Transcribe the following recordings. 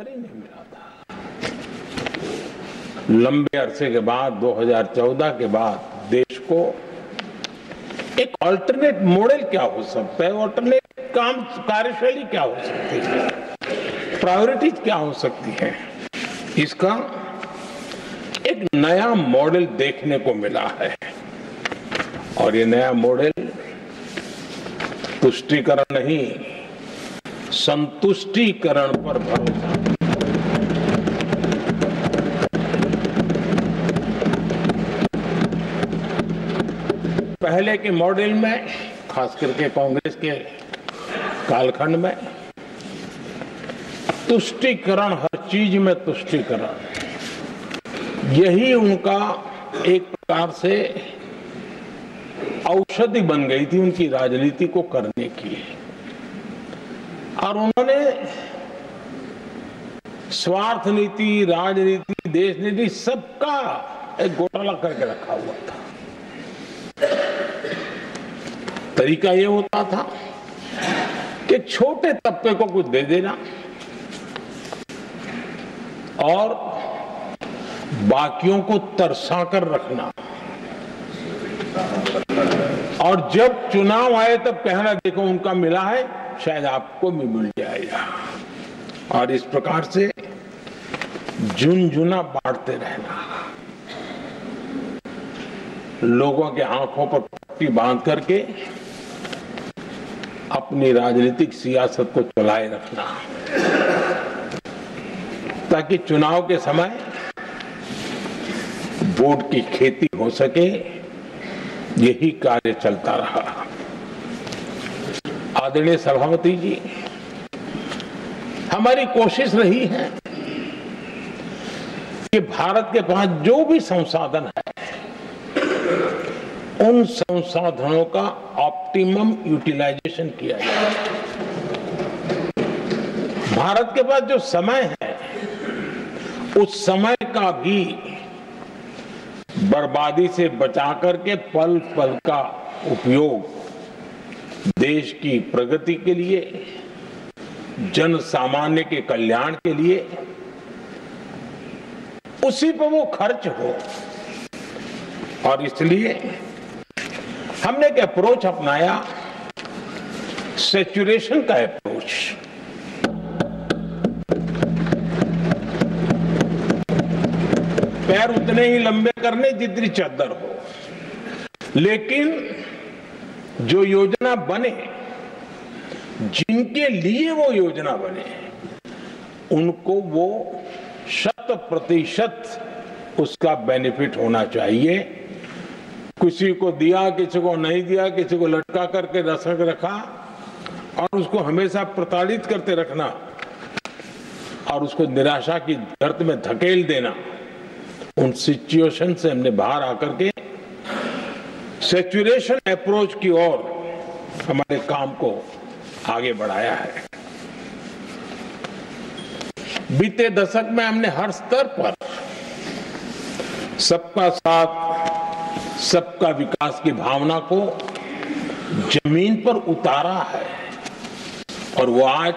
ही नहीं मिला था। लंबे अरसे के बाद 2014 के बाद देश को एक अल्टरनेट मॉडल क्या हो सकता है, अल्टरनेट काम कार्यशैली क्या हो सकती है, प्रायोरिटीज क्या हो सकती है, इसका एक नया मॉडल देखने को मिला है। और ये नया मॉडल तुष्टीकरण नहीं, संतुष्टीकरण पर भरोसा। पहले के मॉडल में, खास करके कांग्रेस के कालखंड में, तुष्टीकरण, हर चीज में तुष्टीकरण, यही उनका एक प्रकार से औषधि बन गई थी उनकी राजनीति को करने की। और उन्होंने स्वार्थ नीति, राजनीति, देश नीति, सबका एक घोटाला करके रखा हुआ था। तरीका ये होता था कि छोटे तबके को कुछ दे देना और बाकियों को तरसा कर रखना, और जब चुनाव आए तब कहना देखो उनका मिला है, शायद आपको भी मिल जाएगा। और इस प्रकार से झुनझुना बांटते रहना, लोगों के आंखों पर पट्टी बांध करके अपनी राजनीतिक सियासत को चलाए रखना, ताकि चुनाव के समय वोट की खेती हो सके। यही कार्य चलता रहा। आदरणीय सभापति जी, हमारी कोशिश रही है कि भारत के पास जो भी संसाधन है, उन संसाधनों का ऑप्टिमम यूटिलाइजेशन किया जाए। भारत के पास जो समय है, उस समय का भी बर्बादी से बचा करके पल पल का उपयोग देश की प्रगति के लिए, जन सामान्य के कल्याण के लिए, उसी पर वो खर्च हो। और इसलिए हमने एक अप्रोच अपनाया, सैचुरेशन का अप्रोच। पैर उतने ही लंबे करने जितनी चादर हो, लेकिन जो योजना बने, जिनके लिए वो योजना बने, उनको वो 100% उसका बेनिफिट होना चाहिए। किसी को दिया, किसी को नहीं दिया, किसी को लटका करके रसक रखा और उसको हमेशा प्रताड़ित करते रखना और उसको निराशा की गर्त में धकेल देना, उन सिचुएशन से हमने बाहर आकर के सैचुरेशन अप्रोच की ओर हमारे काम को आगे बढ़ाया है। बीते दशक में हमने हर स्तर पर सबका साथ, सबका विकास की भावना को जमीन पर उतारा है। और वो आज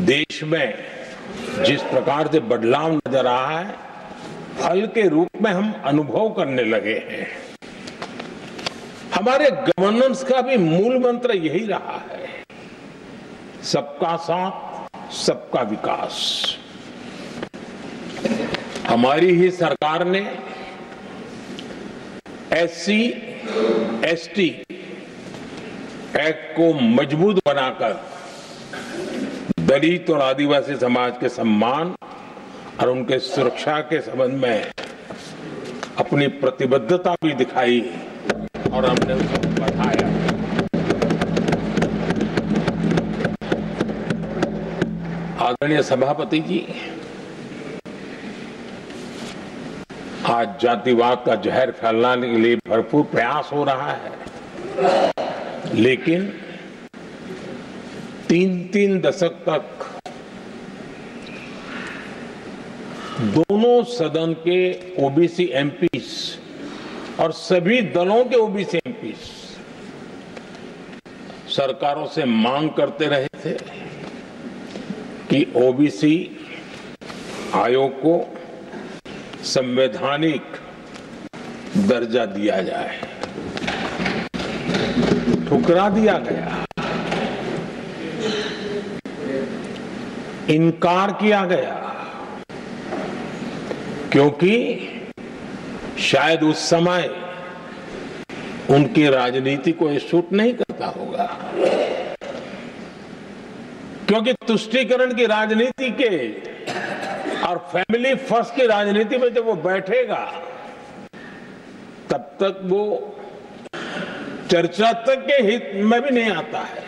देश में जिस प्रकार से बदलाव नजर आ रहा है, फल के रूप में हम अनुभव करने लगे हैं। हमारे गवर्नेंस का भी मूल मंत्र यही रहा है, सबका साथ, सबका विकास। हमारी ही सरकार ने SC, ST एक्ट को मजबूत बनाकर दलित और आदिवासी समाज के सम्मान और उनके सुरक्षा के संबंध में अपनी प्रतिबद्धता भी दिखाई और हमने उसको बढ़ाया। आदरणीय सभापति जी, आज जातिवाद का जहर फैलाने के लिए भरपूर प्रयास हो रहा है, लेकिन 3-3 दशक तक दोनों सदन के ओबीसी एमपीस और सभी दलों के ओबीसी एमपीस सरकारों से मांग करते रहे थे कि ओबीसी आयोग को संवैधानिक दर्जा दिया जाए, ठुकरा दिया गया, इनकार किया गया, क्योंकि शायद उस समय उनकी राजनीति को ये सूट नहीं करता होगा, क्योंकि तुष्टीकरण की राजनीति के और फैमिली फर्स्ट की राजनीति में जब वो बैठेगा तब तक वो चर्चा तक के हित में भी नहीं आता है।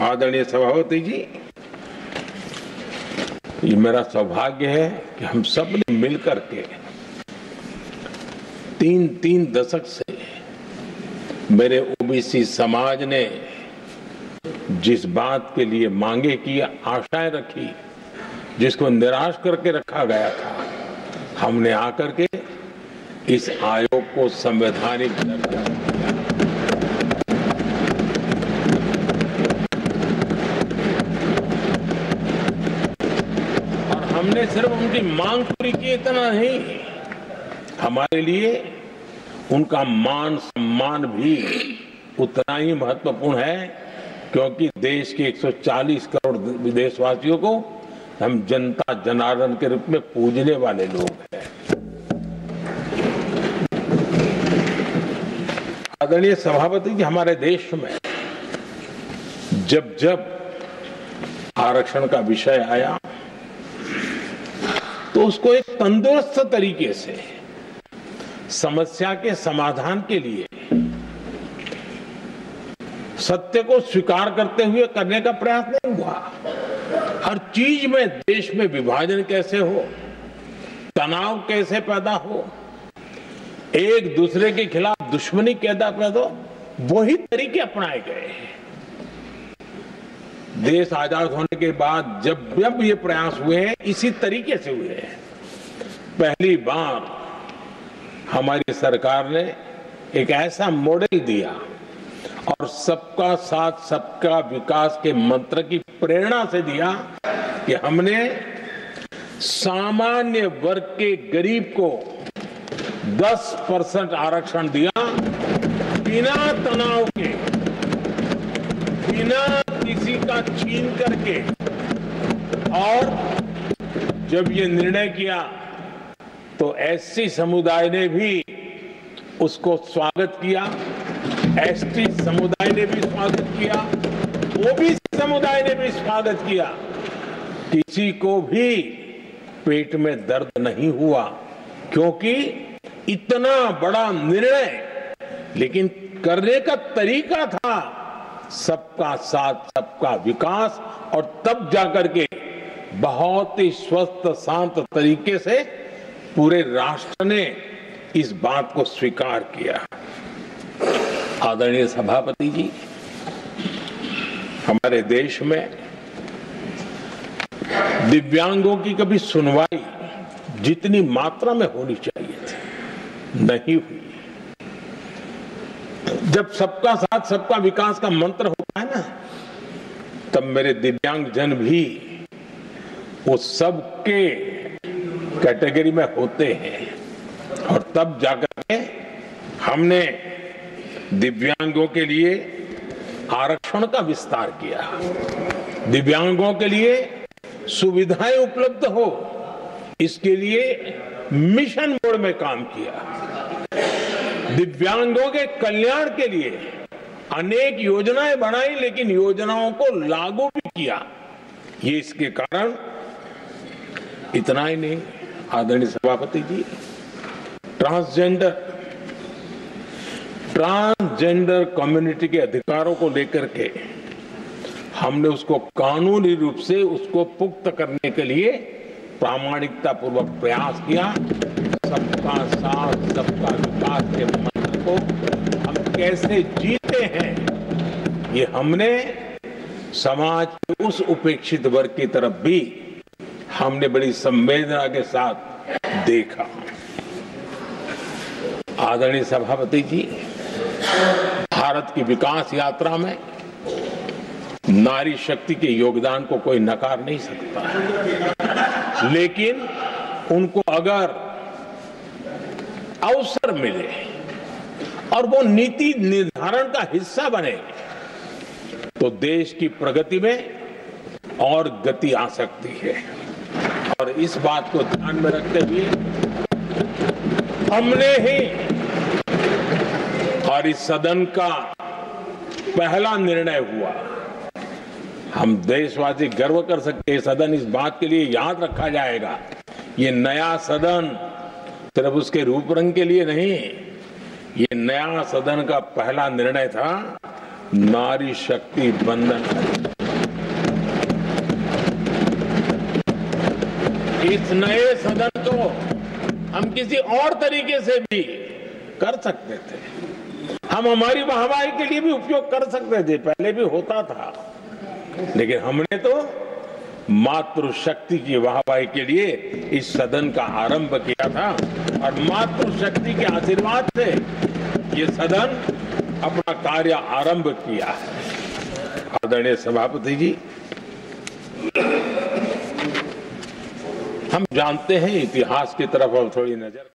आदरणीय सभापति जी, ये मेरा सौभाग्य है कि हम सब ने मिलकर के तीन दशक से मेरे ओबीसी समाज ने जिस बात के लिए मांगे की, आशाएं रखी, जिसको निराश करके रखा गया था, हमने आकर के इस आयोग को संवैधानिक दर्जा दिया। और हमने सिर्फ उनकी मांग पूरी की इतना नहीं, हमारे लिए उनका मान सम्मान भी उतना ही महत्वपूर्ण है, क्योंकि देश के 140 करोड़ देशवासियों को हम जनता जनार्दन के रूप में पूजने वाले लोग हैं। आदरणीय सभापति जी, हमारे देश में जब जब आरक्षण का विषय आया तो उसको एक तंदुरुस्त तरीके से समस्या के समाधान के लिए सत्य को स्वीकार करते हुए करने का प्रयास नहीं हुआ। हर चीज में देश में विभाजन कैसे हो, तनाव कैसे पैदा हो, एक दूसरे के खिलाफ दुश्मनी कैसे पैदा हो, वही तरीके अपनाए गए हैं। देश आजाद होने के बाद जब जब ये प्रयास हुए हैं, इसी तरीके से हुए हैं। पहली बार हमारी सरकार ने एक ऐसा मॉडल दिया और सबका साथ सबका विकास के मंत्र की प्रेरणा से दिया कि हमने सामान्य वर्ग के गरीब को 10% आरक्षण दिया, बिना तनाव के, बिना किसी का छीन करके। और जब ये निर्णय किया तो एससी समुदाय ने भी उसको स्वागत किया, एसटी समुदाय ने भी स्वागत किया, ओबीसी समुदाय ने भी स्वागत किया। किसी को भी पेट में दर्द नहीं हुआ, क्योंकि इतना बड़ा निर्णय, लेकिन करने का तरीका था सबका साथ सबका विकास, और तब जाकर के बहुत ही स्वस्थ शांत तरीके से पूरे राष्ट्र ने इस बात को स्वीकार किया। आदरणीय सभापति जी, हमारे देश में दिव्यांगों की कभी सुनवाई जितनी मात्रा में होनी चाहिए थी नहीं हुई। जब सबका साथ सबका विकास का मंत्र होता है ना, तब मेरे दिव्यांग जन भी वो सबके कैटेगरी में होते हैं, और तब जाकर के हमने दिव्यांगों के लिए आरक्षण का विस्तार किया, दिव्यांगों के लिए सुविधाएं उपलब्ध हो, इसके लिए मिशन मोड में काम किया। दिव्यांगों के कल्याण के लिए अनेक योजनाएं बनाई, लेकिन योजनाओं को लागू भी किया। ये इसके कारण इतना ही नहीं, आदरणीय सभापति जी, ट्रांसजेंडर कम्युनिटी के अधिकारों को लेकर के हमने उसको कानूनी रूप से उसको पुख्त करने के लिए प्रामाणिकता पूर्वक प्रयास किया। सबका साथ सबका विकास के मंत्र को हम कैसे जीते हैं, ये हमने समाज के उस उपेक्षित वर्ग की तरफ भी हमने बड़ी संवेदना के साथ देखा। आदरणीय सभापति जी, भारत की विकास यात्रा में नारी शक्ति के योगदान को कोई नकार नहीं सकता है, लेकिन उनको अगर अवसर मिले और वो नीति निर्धारण का हिस्सा बने तो देश की प्रगति में और गति आ सकती है। और इस बात को ध्यान में रखते हुए हमने ही और इस सदन का पहला निर्णय हुआ, हम देशवासी गर्व कर सकते हैं, सदन इस बात के लिए याद रखा जाएगा, ये नया सदन सिर्फ उसके रूप रंग के लिए नहीं, ये नया सदन का पहला निर्णय था नारी शक्ति बंधन। इस नए सदन को हम किसी और तरीके से भी कर सकते थे, हम हमारी वाहवाही के लिए भी उपयोग कर सकते थे, पहले भी होता था, लेकिन हमने तो मातृशक्ति की वाहवाही के लिए इस सदन का आरंभ किया था और मातृशक्ति के आशीर्वाद से ये सदन अपना कार्य आरंभ किया है। आदरणीय सभापति जी, हम जानते हैं इतिहास की तरफ अब थोड़ी नजर